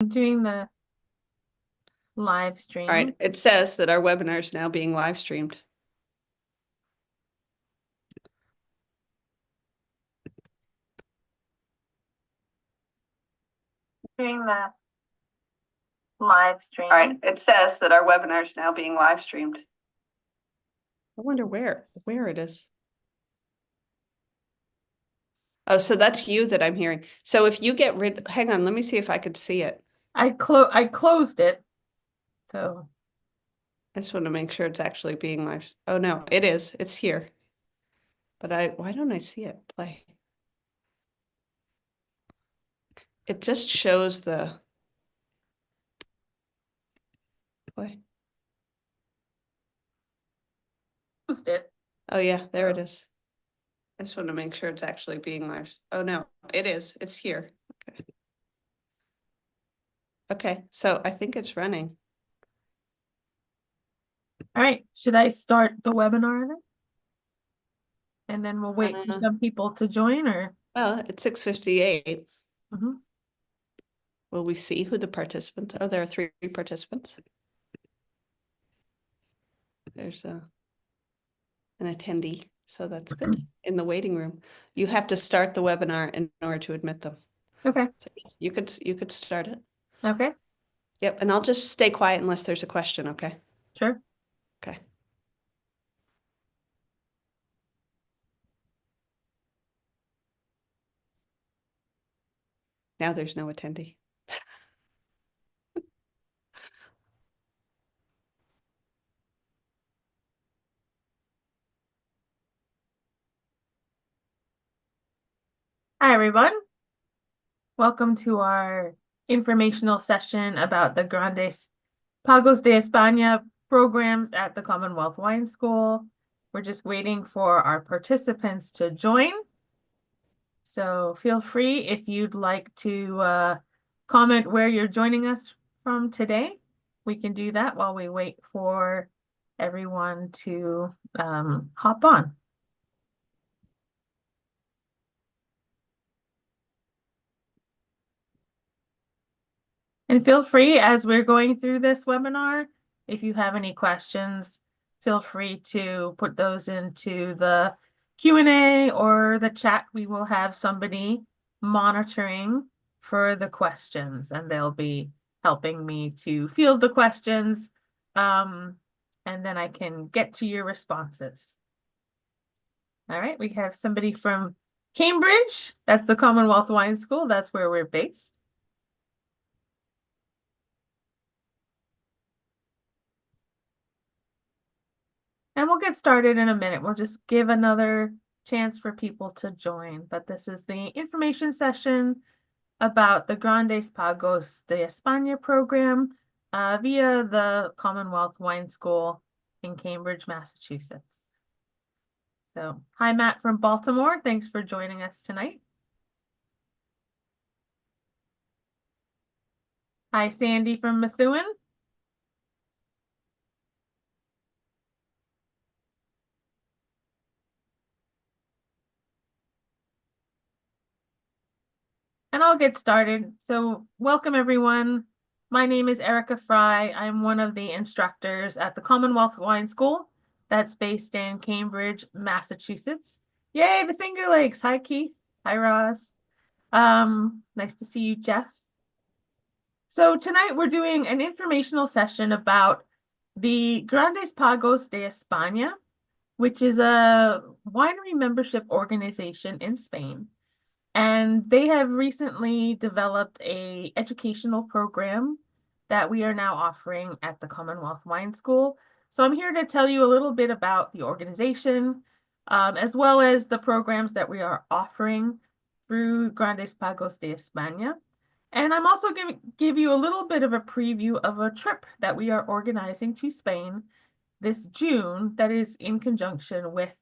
Doing the live stream. All right, it says that our webinar is now being live streamed. Doing the live stream. All right, it says that our webinar is now being live streamed. I wonder where it is. Oh, so that's you that I'm hearing. So if you get rid, hang on, let me see if I could see it. I closed it. So I just want to make sure it's actually being live. Oh no, it is. It's here. But why don't I see it play? It just shows the play. closed it. Oh yeah, there it is. I just want to make sure it's actually being live. Oh no, it is. It's here. Okay. Okay, so I think it's running. All right, should I start the webinar then? And then we'll wait for some people to join, or Well, it's 6:58. Mhm. Will we see who the participants are? Oh, there are 3 participants. There's an attendee, so that's good. In the waiting room. You have to start the webinar in order to admit them. Okay. So you could start it. Okay. Yep, and I'll just stay quiet unless there's a question, okay? Sure. Okay. Now there's no attendee. Hi, everyone. Welcome to our informational session about the Grandes Pagos de España programs at the Commonwealth Wine School. We're just waiting for our participants to join. So feel free if you'd like to comment where you're joining us from today. We can do that while we wait for everyone to hop on. And feel free, as we're going through this webinar, if you have any questions, feel free to put those into the Q&A or the chat. We will have somebody monitoring for the questions, and they'll be helping me to field the questions, and then I can get to your responses. All right, we have somebody from Cambridge. That's the Commonwealth Wine School. That's where we're based. And we'll get started in a minute. We'll just give another chance for people to join. But this is the information session about the Grandes Pagos de España program via the Commonwealth Wine School in Cambridge, Massachusetts. So, hi, Matt from Baltimore. Thanks for joining us tonight. Hi, Sandy from Methuen. And I'll get started. So welcome everyone. My name is Erica Fry. I'm one of the instructors at the Commonwealth Wine School that's based in Cambridge, Massachusetts. Yay, the Finger Lakes. Hi, Keith. Hi, Ross. Nice to see you, Jeff. So tonight we're doing an informational session about the Grandes Pagos de España, which is a winery membership organization in Spain. And they have recently developed a educational program that we are now offering at the Commonwealth Wine School. So I'm here to tell you a little bit about the organization, as well as the programs that we are offering through Grandes Pagos de España. And I'm also going to give you a little bit of a preview of a trip that we are organizing to Spain this June that is in conjunction with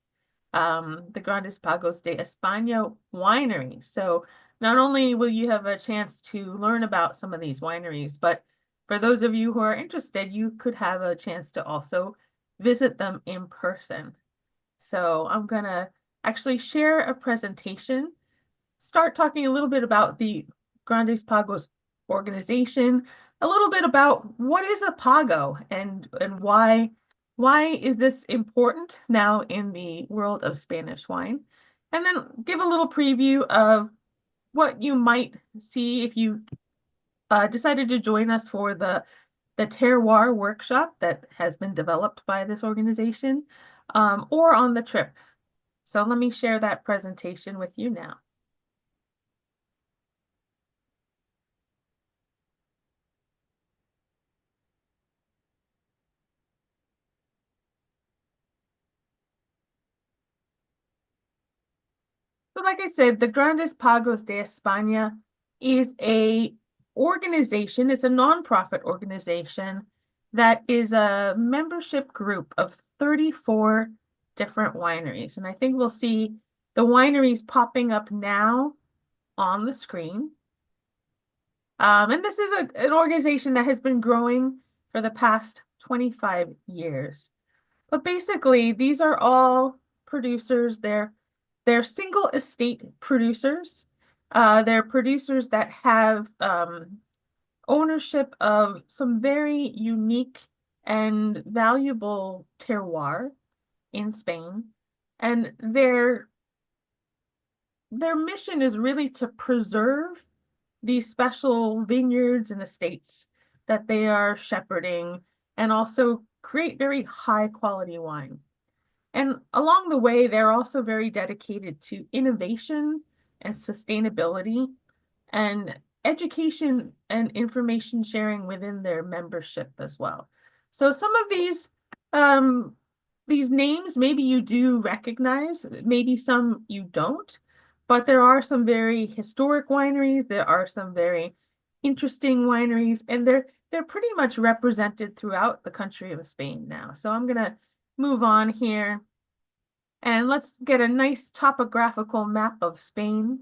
the Grandes Pagos de España winery. So not only will you have a chance to learn about some of these wineries, but for those of you who are interested, you could have a chance to also visit them in person. So I'm gonna actually share a presentation, start talking a little bit about the Grandes Pagos organization, a little bit about what is a Pago and why is this important now in the world of Spanish wine, and then give a little preview of what you might see if you decided to join us for the terroir workshop that has been developed by this organization, or on the trip. So let me share that presentation with you now. So like I said, the Grandes Pagos de España is a organization, it's a nonprofit organization that is a membership group of 34 different wineries. And I think we'll see the wineries popping up now on the screen. And this is an organization that has been growing for the past 25 years. But basically, these are all producers. They're single estate producers. They're producers that have ownership of some very unique and valuable terroir in Spain. And their mission is really to preserve these special vineyards and estates that they are shepherding and also create very high quality wine. And along the way, they're also very dedicated to innovation and sustainability and education and information sharing within their membership as well. So some of these names maybe you do recognize, maybe some you don't, but there are some very historic wineries, there are some very interesting wineries, and they're pretty much represented throughout the country of Spain now. So I'm gonna move on here and let's get a nice topographical map of Spain.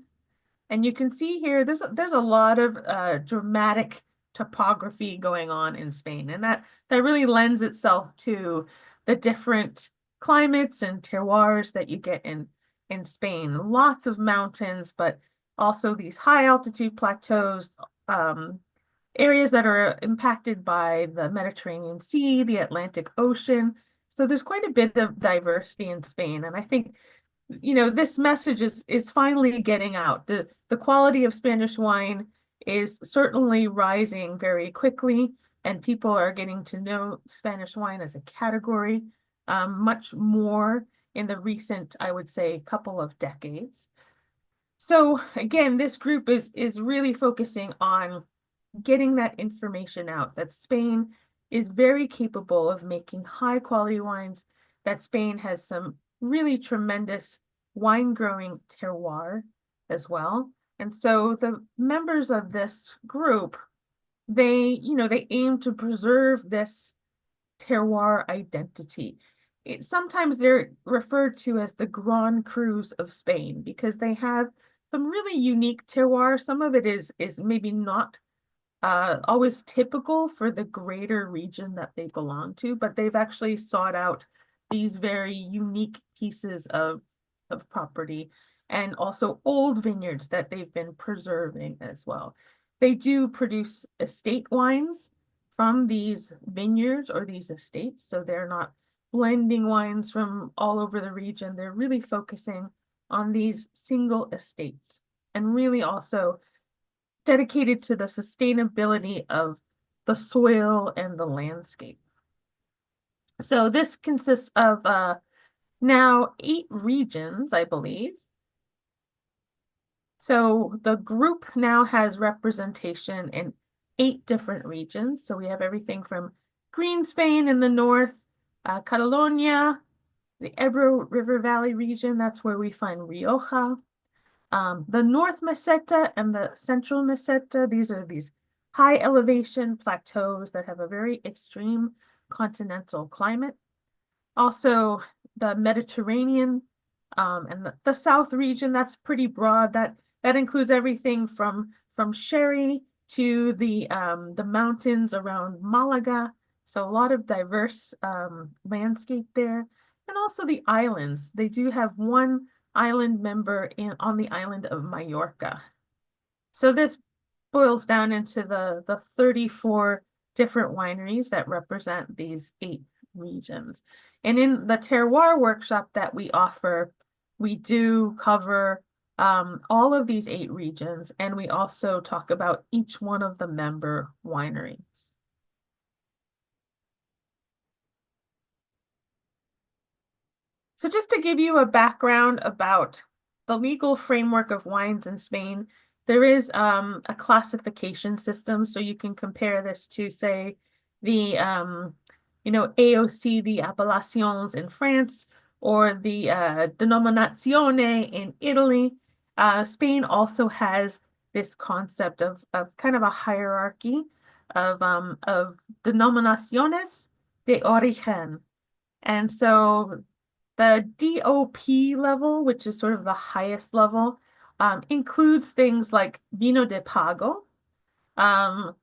And you can see here, there's a lot of dramatic topography going on in Spain, and that really lends itself to the different climates and terroirs that you get in Spain. Lots of mountains, but also these high altitude plateaus, areas that are impacted by the Mediterranean Sea, the Atlantic Ocean. So there's quite a bit of diversity in Spain, and I think this message is finally getting out. The quality of Spanish wine is certainly rising very quickly, and people are getting to know Spanish wine as a category much more in the recent, I would say, couple of decades. So again, this group is really focusing on getting that information out that Spain is very capable of making high quality wines, that Spain has some really tremendous wine growing terroir as well. And so the members of this group, they aim to preserve this terroir identity. Sometimes they're referred to as the Grand Crus of Spain because they have some really unique terroir. Some of it is maybe not always typical for the greater region that they belong to, but they've actually sought out these very unique pieces of property and also old vineyards that they've been preserving as well. They do produce estate wines from these vineyards or these estates, so they're not blending wines from all over the region. They're really focusing on these single estates and really also dedicated to the sustainability of the soil and the landscape. So this consists of now 8 regions, I believe. So the group now has representation in 8 different regions. So we have everything from Green Spain in the north, Catalonia, the Ebro River Valley region, that's where we find Rioja. The North Meseta and the Central Meseta, these are these high elevation plateaus that have a very extreme continental climate. Also, the Mediterranean and the South region, that's pretty broad. That includes everything from Sherry to the mountains around Malaga. So a lot of diverse landscape there. And also the islands. They do have one island member on the island of Mallorca. So this boils down into the 34 different wineries that represent these 8 regions. And in the terroir workshop that we offer, we do cover all of these 8 regions, and we also talk about each one of the member wineries. So just to give you a background about the legal framework of wines in Spain, there is a classification system. So you can compare this to, say, the AOC, the appellations in France, or the denominazione in Italy. Spain also has this concept of kind of a hierarchy of denominaciones de origen. And so the DOP level, which is sort of the highest level, includes things like vino de pago. DOCA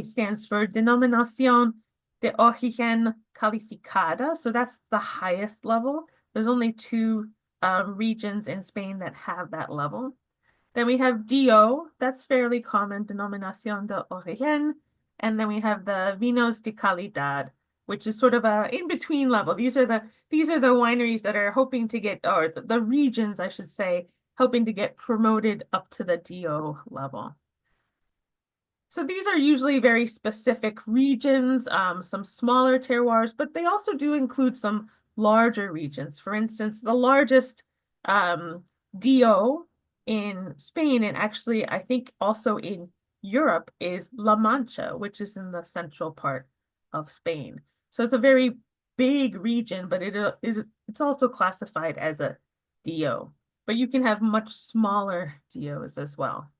stands for Denominación de Origen Calificada. So that's the highest level. There's only 2 regions in Spain that have that level. Then we have DO, that's fairly common, Denominación de Origen. And then we have the Vinos de Calidad, which is sort of a in-between level. These are the wineries that are hoping to get, or the regions, I should say, hoping to get promoted up to the DO level. So these are usually very specific regions, some smaller terroirs, but they also do include some larger regions. For instance, the largest DO in Spain, and actually I think also in Europe, is La Mancha, which is in the central part of Spain. So it's a very big region, but it's also classified as a DO. But you can have much smaller DOs as well.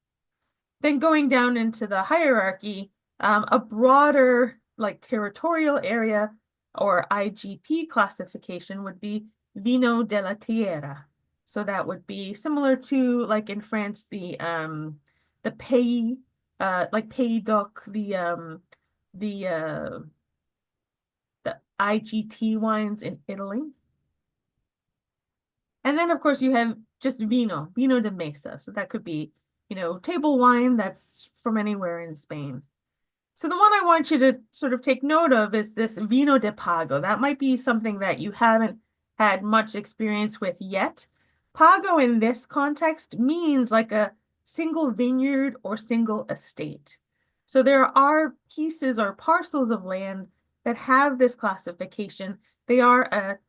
Then going down into the hierarchy, a broader like territorial area or IGP classification would be Vino de la Tierra. So that would be similar to, like in France, the Pays, like Pays d'Oc, the IGT wines in Italy. And then of course you have just Vino de Mesa. So that could be, table wine that's from anywhere in Spain. So the one I want you to sort of take note of is this Vino de Pago. That might be something that you haven't had much experience with yet. Pago in this context means like a single vineyard or single estate. So there are pieces or parcels of land that have this classification. They are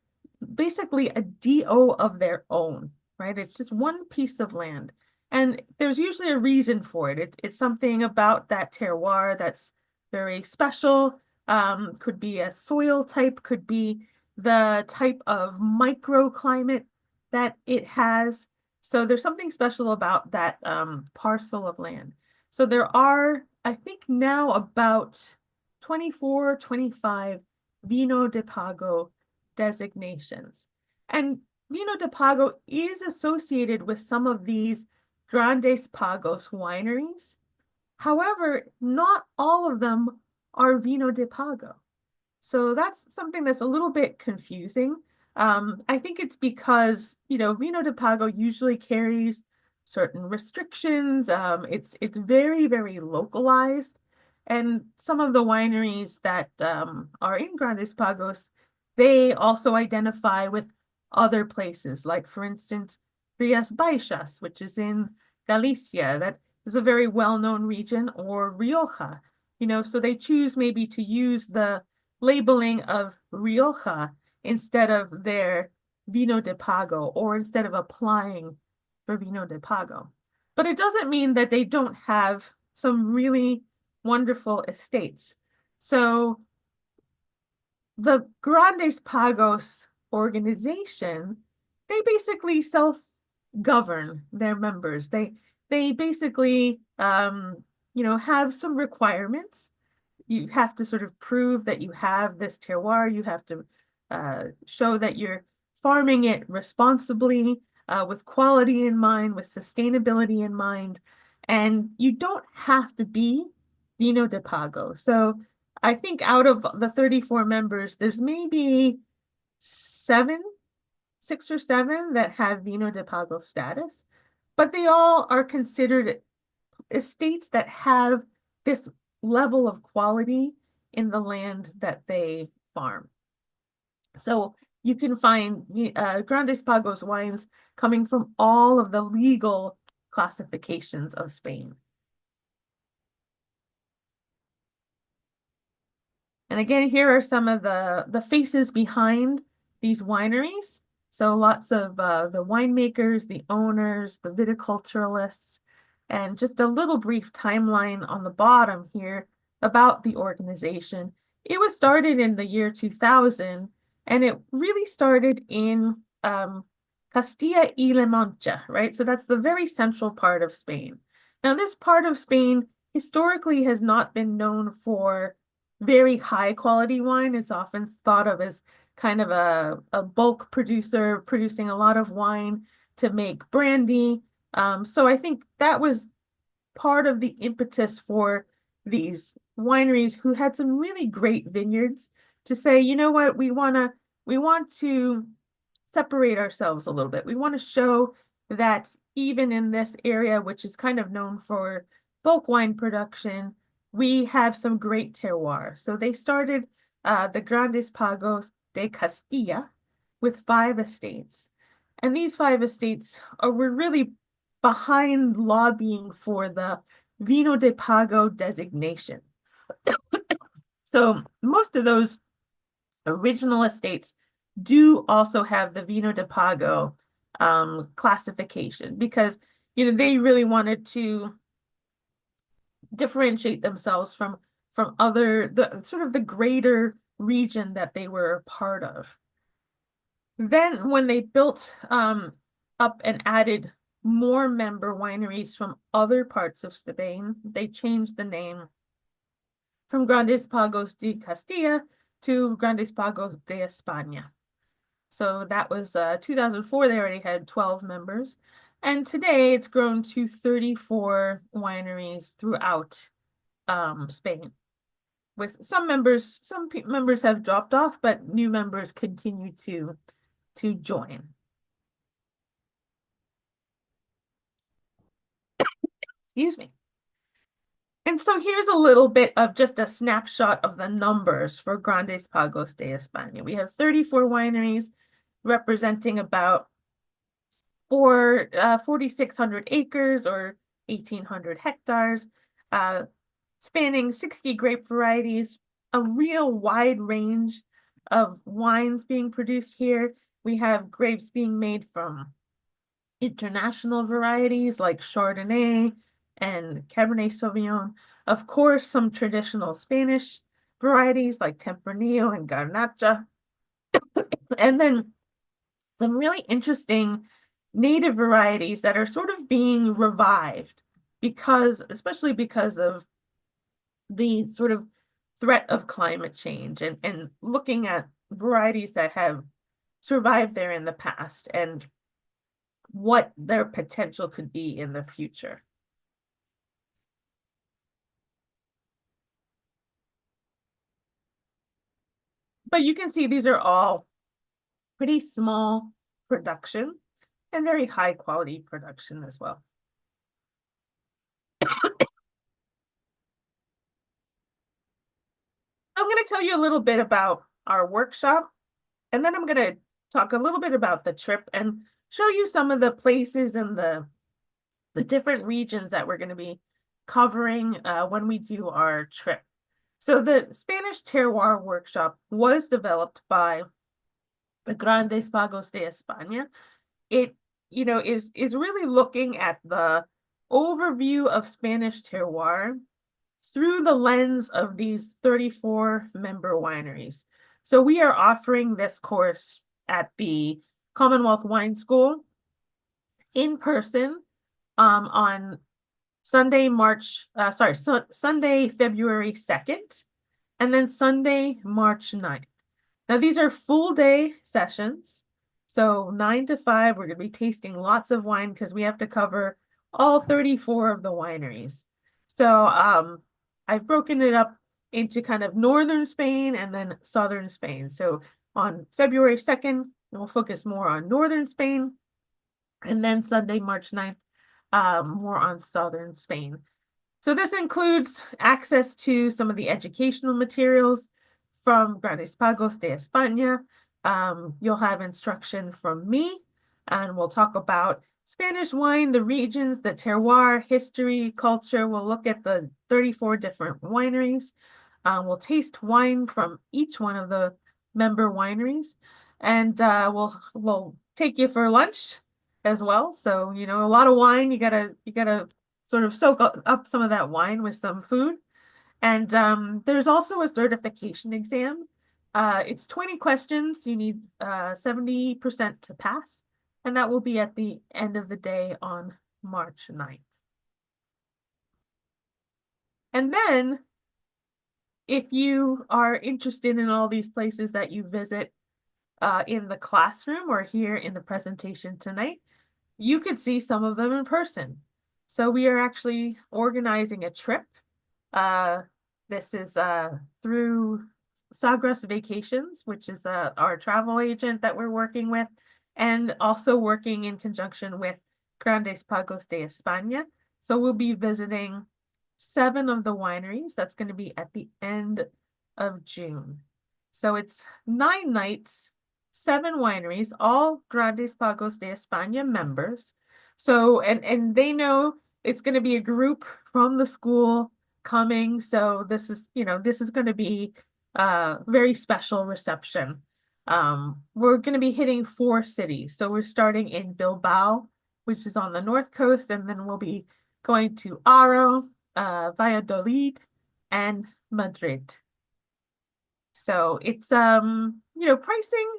basically a DO of their own, right? It's just one piece of land. And there's usually a reason for it. It's something about that terroir that's very special. Could be a soil type, could be the type of microclimate that it has. So there's something special about that parcel of land. So there are, I think now, about 24, 25 Vino de Pago designations. And Vino de Pago is associated with some of these Grandes Pagos wineries. However, not all of them are Vino de Pago. So that's something that's a little bit confusing. I think it's because, Vino de Pago usually carries certain restrictions. It's very, very localized. And some of the wineries that are in Grandes Pagos, they also identify with other places, like, for instance, Rías Baixas, which is in Galicia. That is a very well-known region, or Rioja. So they choose maybe to use the labeling of Rioja instead of their Vino de Pago, or instead of applying for Vino de Pago. But it doesn't mean that they don't have some really wonderful estates. So the Grandes Pagos organization, they basically self-govern their members. They basically have some requirements. You have to sort of prove that you have this terroir. You have to show that you're farming it responsibly, with quality in mind, with sustainability in mind. And you don't have to be Vino de Pago. So I think out of the 34 members, there's maybe 6 or 7 that have Vino de Pago status, but they all are considered estates that have this level of quality in the land that they farm. So you can find Grandes Pagos wines coming from all of the legal classifications of Spain. And again, here are some of the faces behind these wineries. So lots of the winemakers, the owners, the viticulturalists, and just a little brief timeline on the bottom here about the organization. It was started in the year 2000, and it really started in Castilla y La Mancha, right? So that's the very central part of Spain. Now, this part of Spain historically has not been known for very high quality wine. It's often thought of as kind of a bulk producer producing a lot of wine to make brandy. So I think that was part of the impetus for these wineries who had some really great vineyards to say, you know what, we want to separate ourselves a little bit. We want to show that even in this area, which is kind of known for bulk wine production, we have some great terroir. So they started the Grandes Pagos de Castilla with 5 estates. And these 5 estates were really behind lobbying for the Vino de Pago designation. So most of those original estates do also have the Vino de Pago classification because they really wanted to differentiate themselves from the sort of the greater region that they were a part of. Then when they built up and added more member wineries from other parts of Spain, they changed the name from Grandes Pagos de Castilla to Grandes Pagos de España. So that was 2004. They already had 12 members. And today it's grown to 34 wineries throughout Spain. With some members have dropped off, but new members continue to join. Excuse me. And so here's a little bit of just a snapshot of the numbers for Grandes Pagos de España. We have 34 wineries representing about 4,600 acres or 1,800 hectares, spanning 60 grape varieties, a real wide range of wines being produced here. We have grapes being made from international varieties like Chardonnay and Cabernet Sauvignon. Of course, some traditional Spanish varieties like Tempranillo and Garnacha. And then some really interesting native varieties that are sort of being revived especially because of the sort of threat of climate change and looking at varieties that have survived there in the past and what their potential could be in the future. But you can see these are all pretty small production and very high quality production as well. I'm going to tell you a little bit about our workshop, and then I'm going to talk a little bit about the trip and show you some of the places and the different regions that we're going to be covering when we do our trip. So the Spanish Terroir Workshop was developed by the Grandes Pagos de España. It, is really looking at the overview of Spanish terroir through the lens of these 34 member wineries. So we are offering this course at the Commonwealth Wine School in person on Sunday, Sunday, February 2nd, and then Sunday, March 9th. Now, these are full day sessions. So 9 to 5, we're going to be tasting lots of wine because we have to cover all 34 of the wineries. So I've broken it up into kind of northern Spain and then southern Spain. So on February 2nd, we'll focus more on northern Spain. And then Sunday, March 9th, more on southern Spain. So this includes access to some of the educational materials from Grandes Pagos de España. You'll have instruction from me, and we'll talk about Spanish wine, the regions, the terroir, history, culture. We'll look at the 34 different wineries. We'll taste wine from each one of the member wineries, and we'll take you for lunch as well. So, you know, a lot of wine, you gotta sort of soak up some of that wine with some food. And there's also a certification exam. It's 20 questions. You need 70% to pass, and that will be at the end of the day on March 9th. And then if you are interested in all these places that you visit in the classroom or here in the presentation tonight, you could see some of them in person. So we are actually organizing a trip. Uh, this is through Sagres Vacations, which is our travel agent that we're working with, and also working in conjunction with Grandes Pagos de España. So we'll be visiting 7 of the wineries. That's going to be at the end of June. So it's 9 nights, 7 wineries, all Grandes Pagos de España members. So, and they know it's going to be a group from the school coming. So this is, you know, this is going to be a very special reception. We're going to be hitting 4 cities. So we're starting in Bilbao, which is on the north coast, and then we'll be going to Aro, Valladolid, and Madrid. So it's you know, pricing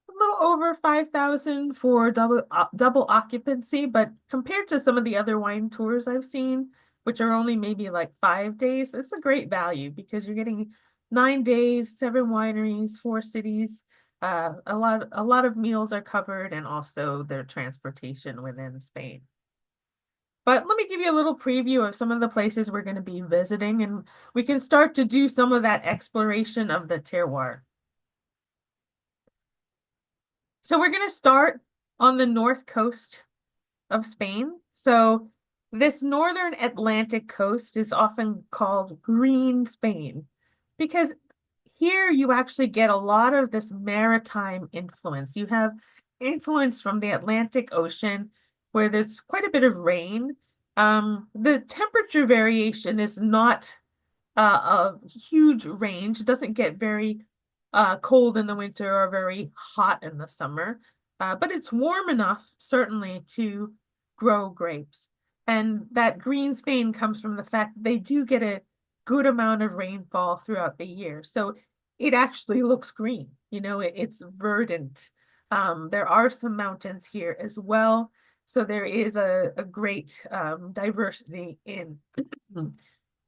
a little over 5,000 for double occupancy, but compared to some of the other wine tours I've seen, which are only maybe like 5 days, it's a great value because you're getting 9 days, 7 wineries, 4 cities. A lot of meals are covered and also their transportation within Spain. But let me give you a little preview of some of the places we're going to be visiting, and we can start to do some of that exploration of the terroir. So we're going to start on the north coast of Spain. So this northern Atlantic coast is often called Green Spain because here you actually get a lot of this maritime influence. You have influence from the Atlantic Ocean where there's quite a bit of rain. The temperature variation is not a huge range. It doesn't get very cold in the winter or very hot in the summer, but it's warm enough, certainly, to grow grapes. And that green Spain comes from the fact that they do get a good amount of rainfall throughout the year. So it actually looks green, you know, it's verdant. There are some mountains here as well. So there is a great diversity in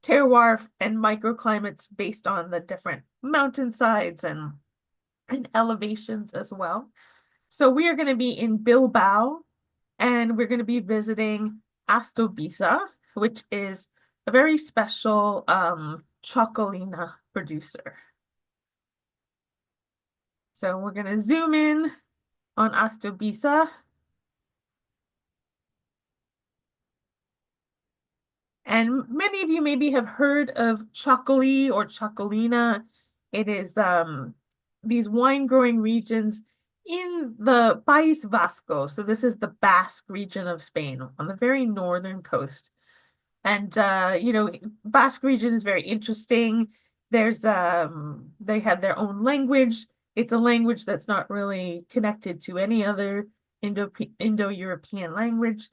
terroir and microclimates based on the different mountainsides and elevations as well. So we are going to be in Bilbao and we're going to be visiting Astobisa, which is a very special chocolina producer. So we're going to zoom in on Astobisa. And many of you maybe have heard of Chocolí or Chocolina. It is these wine growing regions in the País Vasco. So this is the Basque region of Spain on the very northern coast. And you know, Basque region is very interesting. There's they have their own language. It's a language that's not really connected to any other Indo-European language.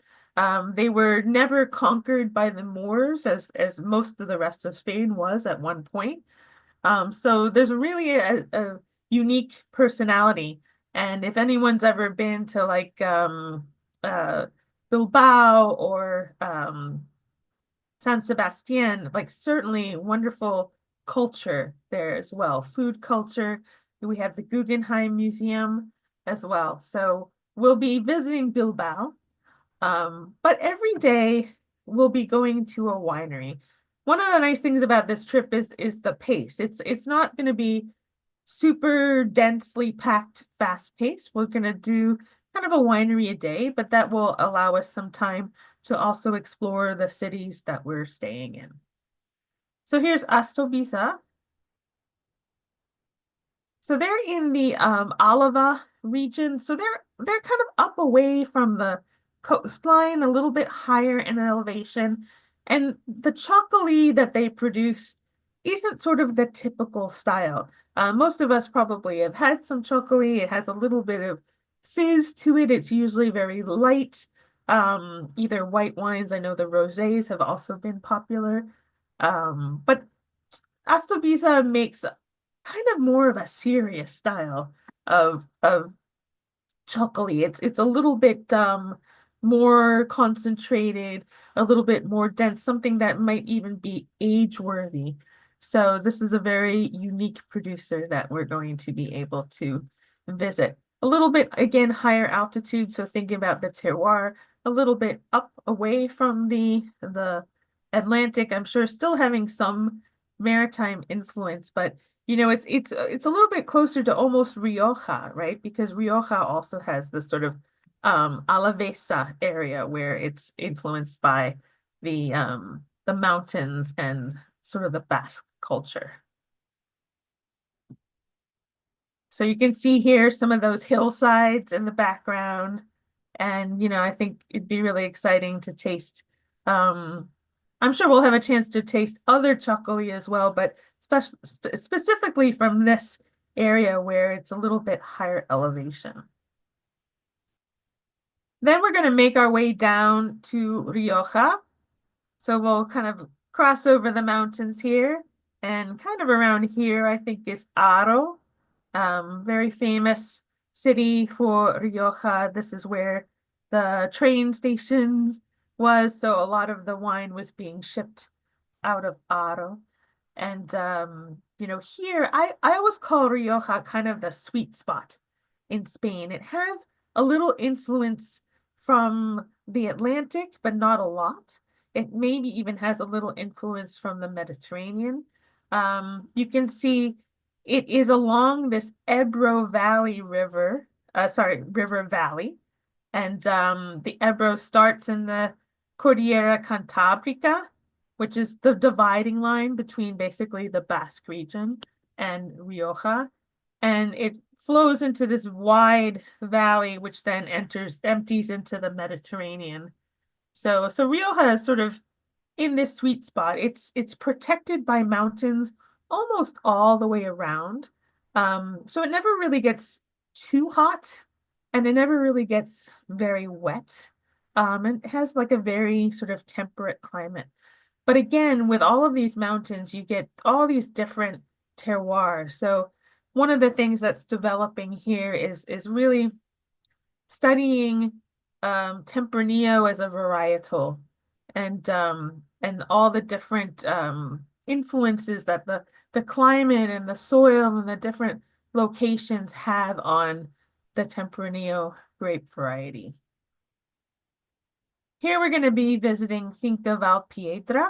They were never conquered by the Moors as most of the rest of Spain was at one point. So there's really a unique personality. And if anyone's ever been to like Bilbao or San Sebastian, like certainly wonderful culture there as well. Food culture. We have the Guggenheim Museum as well. So we'll be visiting Bilbao. But every day we'll be going to a winery. One of the nice things about this trip is the pace. It's not going to be super densely packed, fast pace. We're going to do kind of a winery a day, but that will allow us some time to also explore the cities that we're staying in. So here's Astobisa. So they're in the Alava region. So they're kind of up away from the coastline, a little bit higher in elevation. And the chocolate that they produce isn't sort of the typical style. Most of us probably have had some chocolate. It has a little bit of fizz to it. It's usually very light. Either white wines. I know the rosés have also been popular. But Astobisa makes kind of more of a serious style of chocolatey. It's a little bit more concentrated, a little bit more dense, something that might even be age worthy. So this is a very unique producer that we're going to be able to visit. A little bit again higher altitude, so thinking about the terroir, a little bit up away from the Atlantic. I'm sure still having some maritime influence, but it's a little bit closer to almost Rioja, right? Because Rioja also has this sort of Alavesa area where it's influenced by the mountains and sort of the Basque culture. So you can see here some of those hillsides in the background. And, I think it'd be really exciting to taste. Um, I'm sure we'll have a chance to taste other chocolate as well, but specifically from this area where it's a little bit higher elevation. Then we're going to make our way down to Rioja. So we'll kind of cross over the mountains here. And kind of around here, I think, is Aro. Very famous city for Rioja. This is where the train stations was. So a lot of the wine was being shipped out of Aro. And here I always call Rioja kind of the sweet spot in Spain. It has a little influence from the Atlantic, but not a lot. It maybe even has a little influence from the Mediterranean. You can see it is along this Ebro Valley River, River Valley. And the Ebro starts in the Cordillera Cantabrica, which is the dividing line between basically the Basque region and Rioja. And it flows into this wide valley, which then empties into the Mediterranean. So Rioja is sort of in this sweet spot. It's protected by mountains almost all the way around. So it never really gets too hot and it never really gets very wet. And it has like a very sort of temperate climate. But again, with all of these mountains, you get all these different terroirs. So one of the things that's developing here is really studying Tempranillo as a varietal and all the different influences that the climate and the soil and the different locations have on the Tempranillo grape variety. Here we're going to be visiting Finca Valpiedra.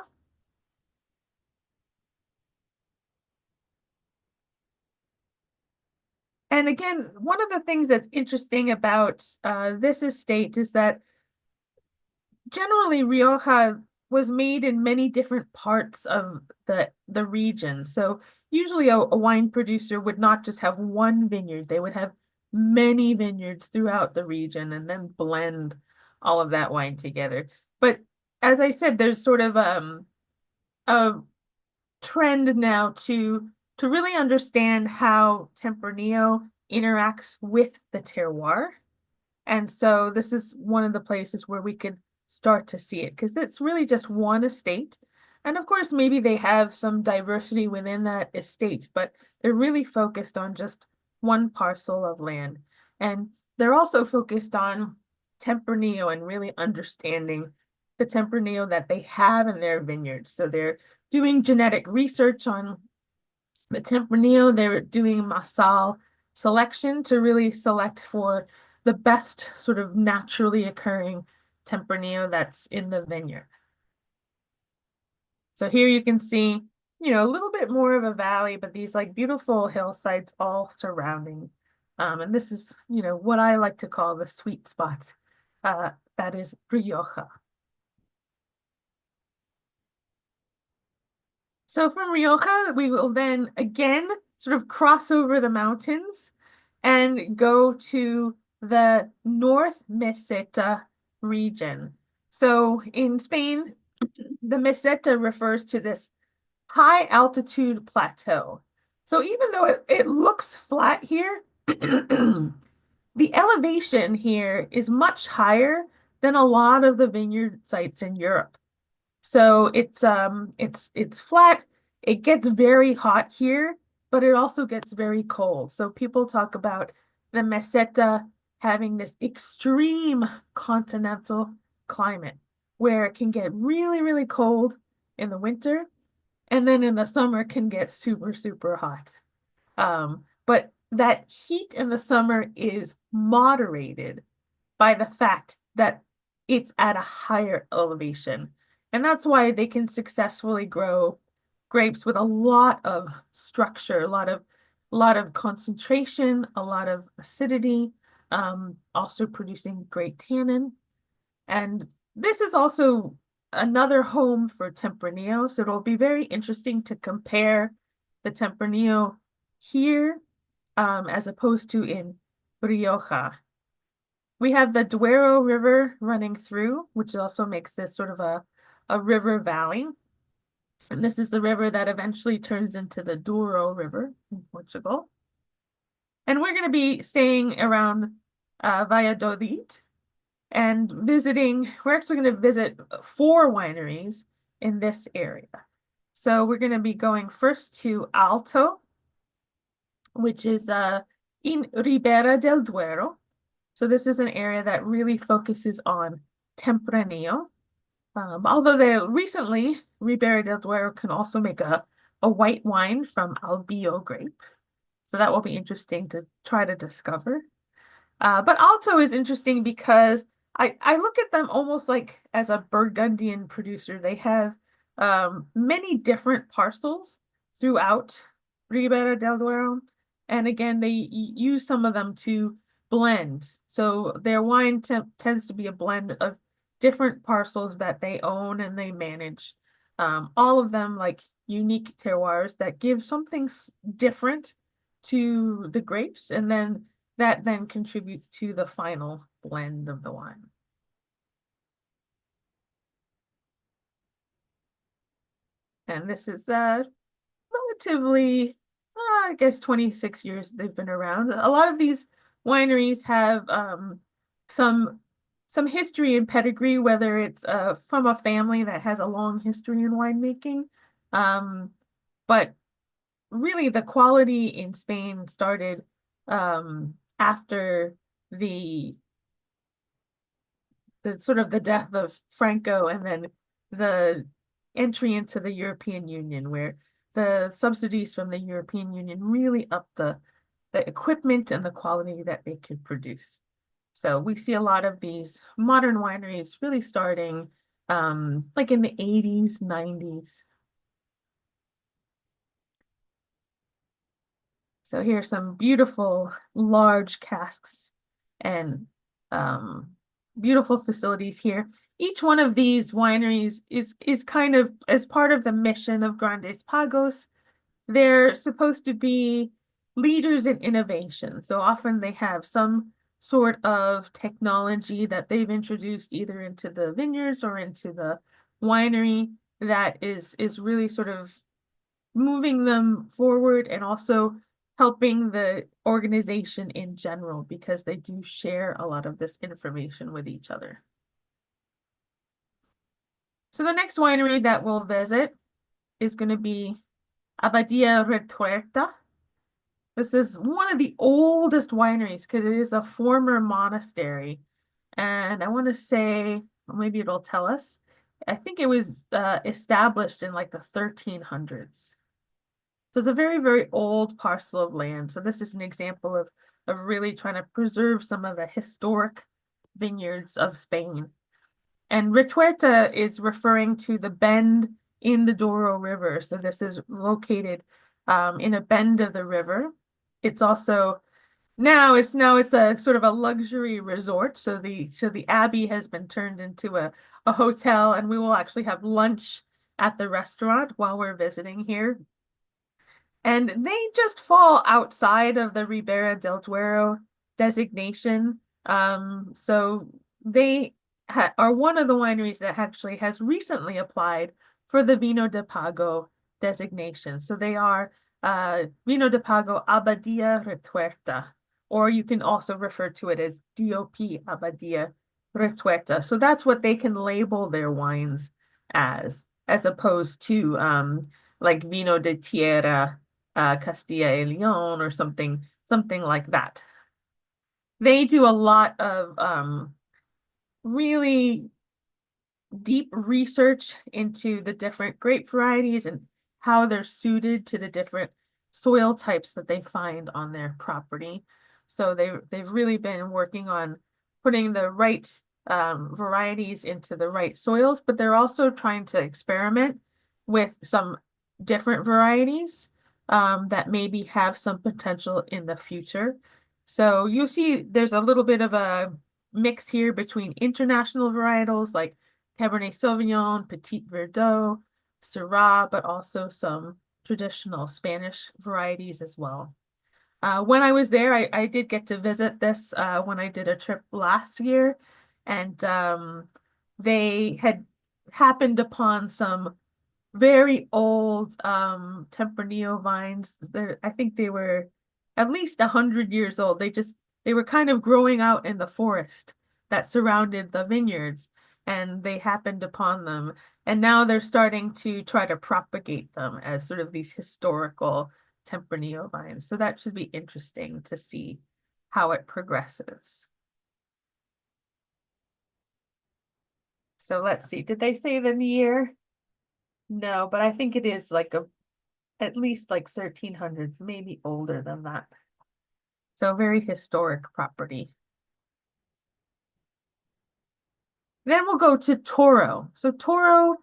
And again, one of the things that's interesting about this estate is that generally Rioja was made in many different parts of the region. So usually a wine producer would not just have one vineyard, they would have many vineyards throughout the region and then blend all of that wine together. But as I said, there's sort of a trend now to really understand how Tempranillo interacts with the terroir. And so this is one of the places where we could start to see it because it's really just one estate. And of course, maybe they have some diversity within that estate, but they're really focused on just one parcel of land. And they're also focused on Tempranillo and really understanding the Tempranillo that they have in their vineyards. So they're doing genetic research on the Tempranillo. They're doing Massal selection to really select for the best sort of naturally occurring Tempranillo that's in the vineyard. So here you can see, a little bit more of a valley, but these like beautiful hillsides all surrounding. And this is, what I like to call the sweet spots. That is Rioja. So from Rioja, we will then again sort of cross over the mountains and go to the North Meseta region. So in Spain, the Meseta refers to this high altitude plateau. So even though it looks flat here, the elevation here is much higher than a lot of the vineyard sites in Europe. So it's flat. It gets very hot here, but it also gets very cold. So people talk about the Meseta having this extreme continental climate where it can get really, really cold in the winter, and then in the summer can get super, super hot. But that heat in the summer is moderated by the fact that it's at a higher elevation. And that's why they can successfully grow grapes with a lot of structure, a lot of concentration, a lot of acidity, also producing great tannin. And this is also another home for Tempranillo, so it'll be very interesting to compare the Tempranillo here as opposed to in Rioja. We have the Duero River running through, which also makes this sort of a river valley. And this is the river that eventually turns into the Douro River in Portugal. And we're going to be staying around Valladolid and visiting. We're actually going to visit 4 wineries in this area. So we're going to be going first to Alto, which is in Ribera del Duero. So this is an area that really focuses on Tempranillo. Although they recently, Ribera del Duero can also make a white wine from Albio grape. So that will be interesting to try to discover. But Alto is interesting because I look at them almost like as a Burgundian producer. They have many different parcels throughout Ribera del Duero. And again, they use some of them to blend. So their wine tends to be a blend of different parcels that they own and they manage. All of them like unique terroirs that give something different to the grapes, and then that then contributes to the final blend of the wine. And this is relatively, I guess 26 years they've been around. A lot of these wineries have some some history and pedigree, whether it's from a family that has a long history in winemaking. But really the quality in Spain started after the sort of the death of Franco and then the entry into the European Union, where the subsidies from the European Union really upped the equipment and the quality that they could produce. So we see a lot of these modern wineries really starting like in the 80s, 90s. So here's some beautiful large casks and beautiful facilities here. Each one of these wineries is kind of as part of the mission of Grandes Pagos. They're supposed to be leaders in innovation. So often they have some sort of technology that they've introduced either into the vineyards or into the winery that is really sort of moving them forward and also helping the organization in general because they do share a lot of this information with each other. So the next winery that we'll visit is going to be Abadia Retuerta. This is one of the oldest wineries because it is a former monastery. And I want to say, well, maybe it'll tell us. I think it was established in like the 1300s. So it's a very, very old parcel of land. So this is an example of really trying to preserve some of the historic vineyards of Spain. And Retuerta is referring to the bend in the Douro River. So this is located in a bend of the river. It's also now it's a sort of a luxury resort. So the abbey has been turned into a hotel, and we will actually have lunch at the restaurant while we're visiting here. And they just fall outside of the Ribera del Duero designation. So they are one of the wineries that actually has recently applied for the Vino de Pago designation. So they are Vino de Pago Abadia Retuerta, or you can also refer to it as DOP Abadia Retuerta. So that's what they can label their wines as opposed to like Vino de Tierra, Castilla y León, or something like that. They do a lot of really deep research into the different grape varieties and how they're suited to the different soil types that they find on their property. So they've really been working on putting the right varieties into the right soils, but they're also trying to experiment with some different varieties that maybe have some potential in the future. So you see there's a little bit of a mix here between international varietals like Cabernet Sauvignon, Petit Verdot, Syrah, but also some traditional Spanish varieties as well. When I was there, I did get to visit this when I did a trip last year, and they had happened upon some very old Tempranillo vines. I think they were at least 100 years old. They were kind of growing out in the forest that surrounded the vineyards, and they happened upon them. And now they're starting to try to propagate them as sort of these historical Tempranillo vines. So that should be interesting to see how it progresses. So let's see. Did they say the year? No, but I think it is like at least like 1300s, maybe older than that. So very historic property. Then we'll go to Toro. So Toro,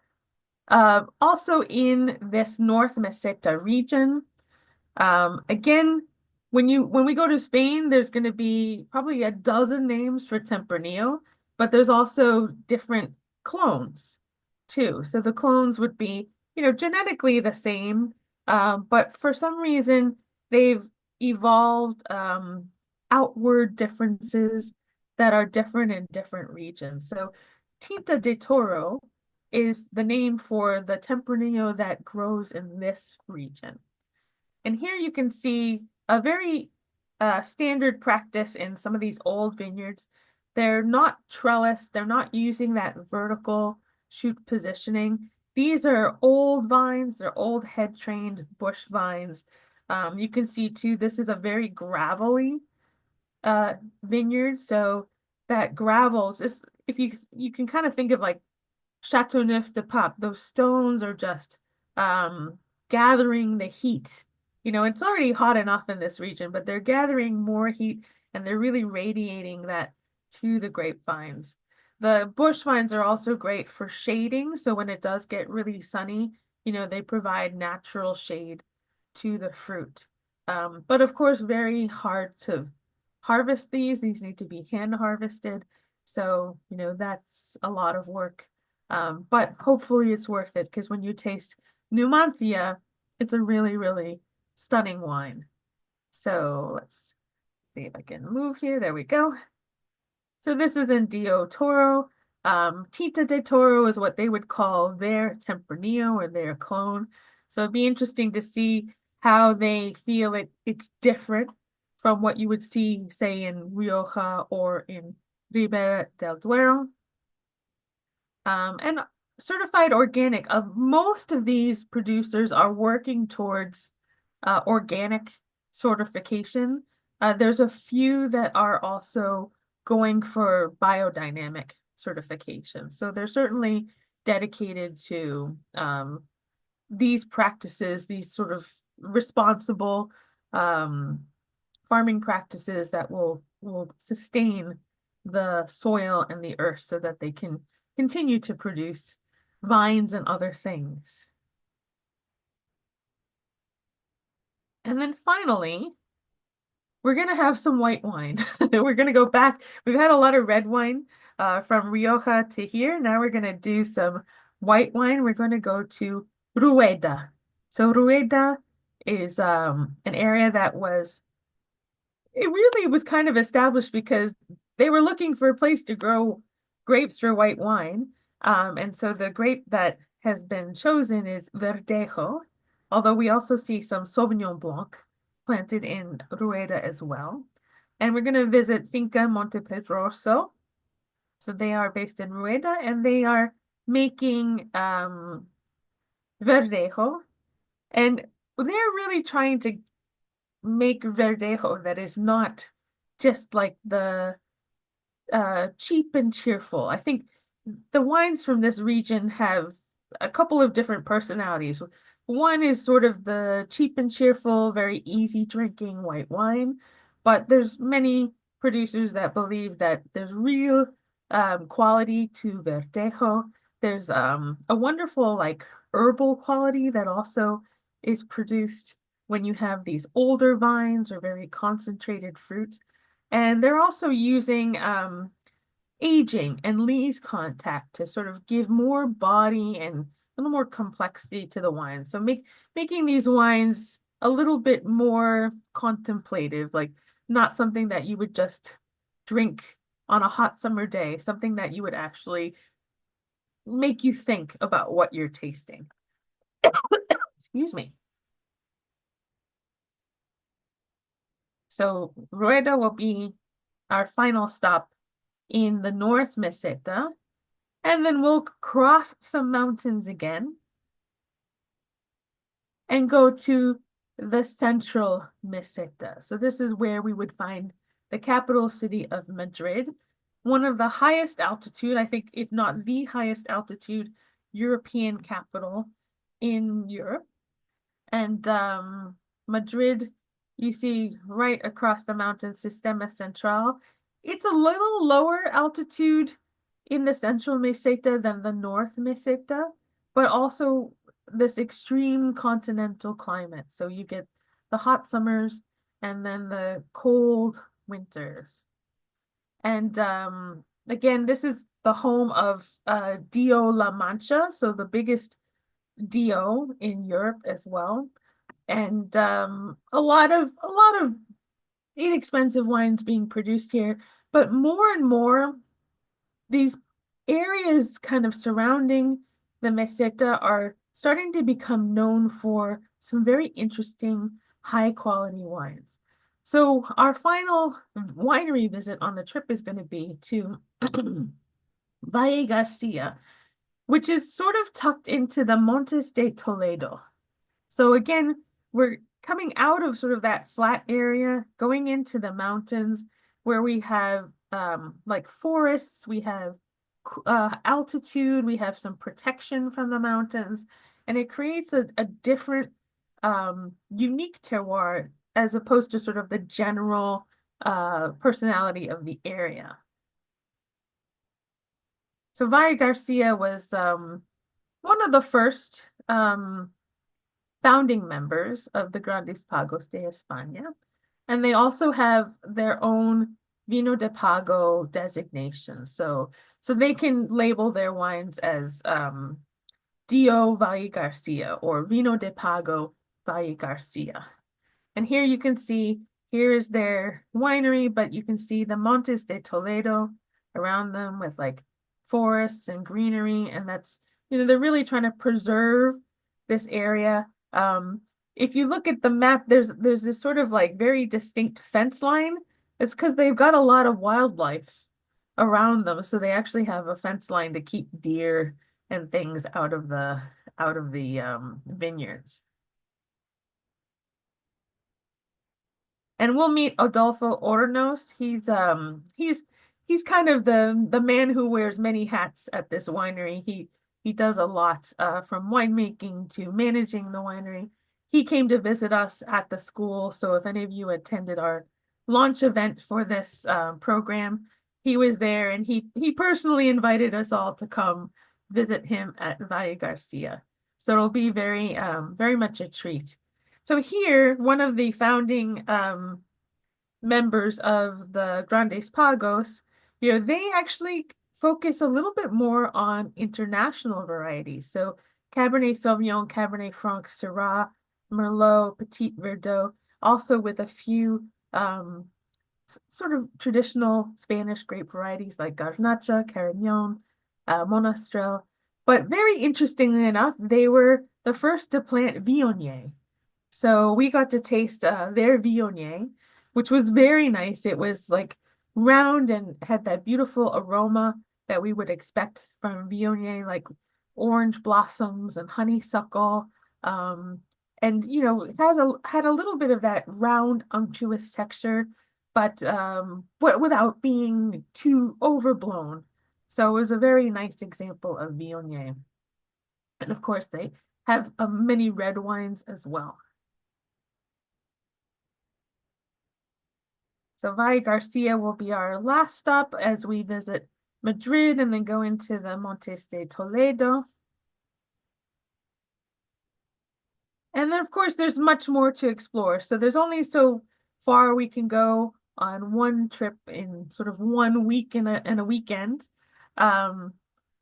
also in this North Meseta region. Again, when we go to Spain, there's going to be probably a dozen names for Tempranillo, but there's also different clones too. So the clones would be, genetically the same, but for some reason they've evolved outward differences that are different in different regions. So Tinta de Toro is the name for the Tempranillo that grows in this region. And here you can see a very standard practice in some of these old vineyards. They're not trellis, they're not using that vertical shoot positioning. These are old vines, they're old head trained bush vines. You can see too, this is a very gravelly vineyard. So that gravel, just if you can kind of think of like Chateauneuf-du-Pape, those stones are just gathering the heat. It's already hot enough in this region, but they're gathering more heat and they're really radiating that to the grapevines. The bush vines are also great for shading. So when it does get really sunny, they provide natural shade to the fruit. But of course, very hard to harvest these. These need to be hand harvested. So, that's a lot of work. But hopefully it's worth it because when you taste Numancia, it's a really, really stunning wine. So let's see if I can move here. There we go. So this is in Dio Toro. Tita de Toro is what they would call their Tempranillo or their clone. So it'd be interesting to see how they feel it's different from what you would see, say, in Rioja or in Ribera del Duero. And certified organic. Most of these producers are working towards organic certification. There's a few that are also going for biodynamic certification. So they're certainly dedicated to these practices, these sort of responsible farming practices that will sustain the soil and the earth so that they can continue to produce vines and other things. And then finally, we're going to have some white wine. We're going to go back. We've had a lot of red wine from Rioja to here. Now we're going to do some white wine, we're going to go to Rueda. So Rueda is an area that was it really was kind of established because they were looking for a place to grow grapes for white wine. And so the grape that has been chosen is Verdejo, although we also see some Sauvignon Blanc planted in Rueda as well. And we're going to visit Finca Montepedroso. So they are based in Rueda and they are making Verdejo. And they're really trying to make Verdejo that is not just like the cheap and cheerful. I think the wines from this region have a couple of different personalities. One is sort of the cheap and cheerful, very easy drinking white wine, but there's many producers that believe that there's real quality to Verdejo. There's a wonderful like herbal quality that also is produced when you have these older vines or very concentrated fruit. And they're also using aging and lees contact to sort of give more body and a little more complexity to the wine. So making these wines a little bit more contemplative, like not something that you would just drink on a hot summer day, something that you would actually make you think about what you're tasting. Excuse me. So Rueda will be our final stop in the North Meseta, and then we'll cross some mountains again and go to the Central Meseta. So this is where we would find the capital city of Madrid, one of the highest altitude, I think, if not the highest altitude European capital in Europe. And Madrid, you see right across the mountain, Sistema Central. It's a little lower altitude in the central meseta than the north meseta, but also this extreme continental climate. So you get the hot summers and then the cold winters. And again, this is the home of Dio La Mancha, so the biggest Dio in Europe as well. And a lot of inexpensive wines being produced here, but more and more these areas kind of surrounding the meseta are starting to become known for some very interesting high quality wines. So our final winery visit on the trip is going to be to Valle Garcia, which is sort of tucked into the Montes de Toledo. So again, we're coming out of sort of that flat area, going into the mountains where we have like forests, we have altitude, we have some protection from the mountains, and it creates a different unique terroir as opposed to sort of the general personality of the area. So Valle Garcia was one of the first founding members of the Grandes Pagos de España. And they also have their own Vino de Pago designation. So they can label their wines as Dio Valle Garcia or Vino de Pago Valle Garcia. And here you can see, here is their winery, but you can see the Montes de Toledo around them with like forests and greenery. And that's, they're really trying to preserve this area. If you look at the map, there's this sort of like very distinct fence line. It's because they've got a lot of wildlife around them. So they actually have a fence line to keep deer and things out of the vineyards. And we'll meet Adolfo Hornos. He's kind of the man who wears many hats at this winery. He does a lot from winemaking to managing the winery. He came to visit us at the school. So if any of you attended our launch event for this program, he was there and he personally invited us all to come visit him at Valle Garcia. So it'll be very much a treat. So here, one of the founding members of the Grandes Pagos, they actually focus a little bit more on international varieties. So Cabernet Sauvignon, Cabernet Franc, Syrah, Merlot, Petit Verdot, also with a few sort of traditional Spanish grape varieties like Garnacha, Carignan, Monastrell. But very interestingly enough, they were the first to plant Viognier. So we got to taste their Viognier, which was very nice. It was like round and had that beautiful aroma that we would expect from Viognier, like orange blossoms and honeysuckle. Um, and it had a little bit of that round, unctuous texture, but without being too overblown. So it was a very nice example of Viognier. And of course, they have many red wines as well. So Valle Garcia will be our last stop as we visit Madrid and then go into the Montes de Toledo. And then, of course, there's much more to explore. So there's only so far we can go on one trip in sort of 1 week and a weekend. Um,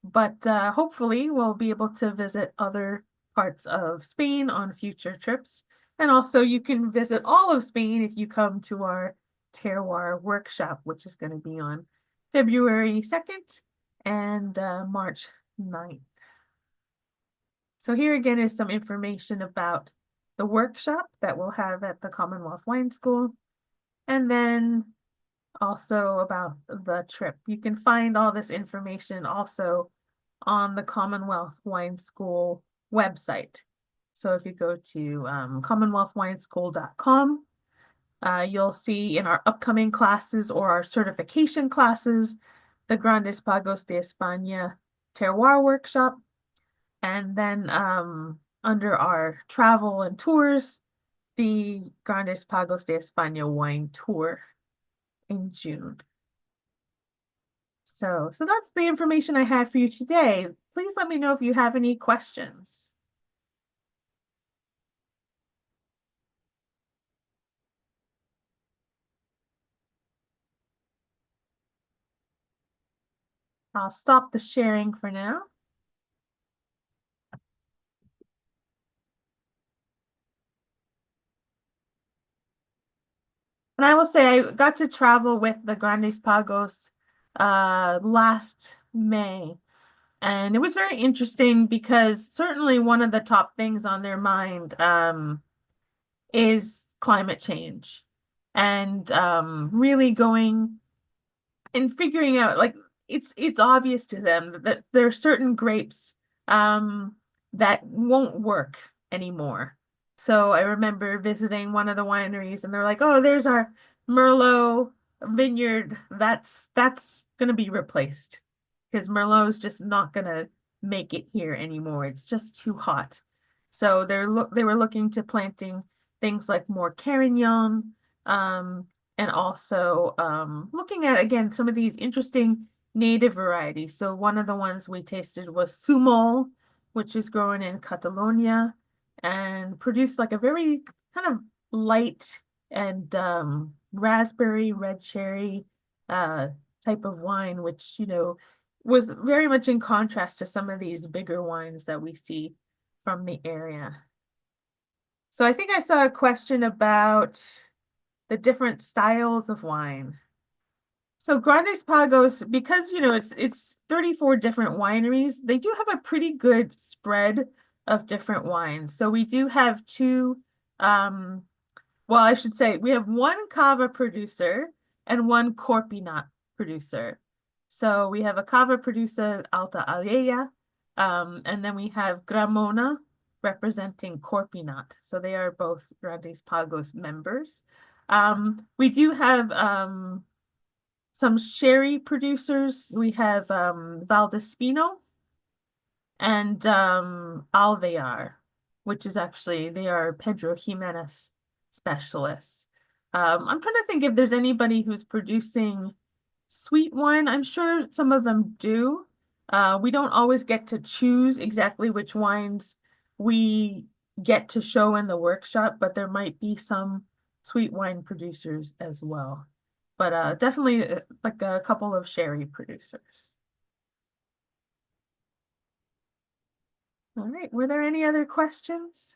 but hopefully we'll be able to visit other parts of Spain on future trips. And also you can visit all of Spain if you come to our terroir workshop, which is going to be on February 2nd and March 9th. So here again is some information about the workshop that we'll have at the Commonwealth Wine School, and then also about the trip. You can find all this information also on the Commonwealth Wine School website. So if you go to commonwealthwineschool.com, you'll see in our upcoming classes or our certification classes, the Grandes Pagos de España Terroir Workshop. And then under our travel and tours, the Grandes Pagos de España wine tour in June. So that's the information I have for you today. Please let me know if you have any questions. I'll stop the sharing for now. And I will say I got to travel with the Grandes Pagos last May. And it was very interesting because certainly one of the top things on their mind is climate change and really going and figuring out like it's obvious to them that there are certain grapes that won't work anymore. So I remember visiting one of the wineries and they're like, "Oh, there's our Merlot vineyard. That's gonna be replaced because Merlot's just not gonna make it here anymore. It's just too hot." So they were looking to planting things like more Carignan, and also looking at again some of these interesting native varieties. So one of the ones we tasted was Sumol, which is grown in Catalonia and produced like a very kind of light and raspberry red cherry uh, type of wine, which was very much in contrast to some of these bigger wines that we see from the area. So I think I saw a question about the different styles of wine. So Grandes Pagos, because it's 34 different wineries, they do have a pretty good spread of different wines. So we do have two, well, I should say we have one cava producer and one Corpinat producer. So we have a cava producer, Alta Alella, and then we have Gramona representing Corpinat. So they are both Grandes Pagos members. We do have some sherry producers. We have Valdespino and Alvear, which is actually, they are Pedro Jimenez specialists. I'm trying to think if there's anybody who's producing sweet wine. I'm sure some of them do. We don't always get to choose exactly which wines we get to show in the workshop, but there might be some sweet wine producers as well. But definitely like a couple of sherry producers. All right, were there any other questions?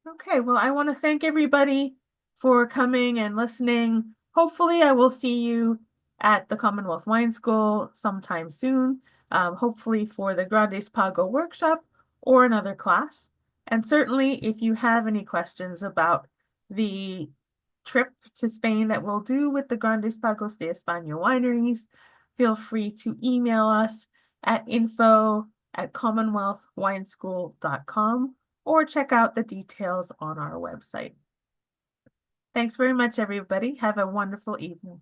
Okay, well, I want to thank everybody for coming and listening. Hopefully, I will see you at the Commonwealth Wine School sometime soon, hopefully for the Grandes Pago workshop or another class. And certainly, if you have any questions about the trip to Spain that we'll do with the Grandes Pagos de España wineries, feel free to email us at info@commonwealthwineschool.com or check out the details on our website. Thanks very much, everybody. Have a wonderful evening.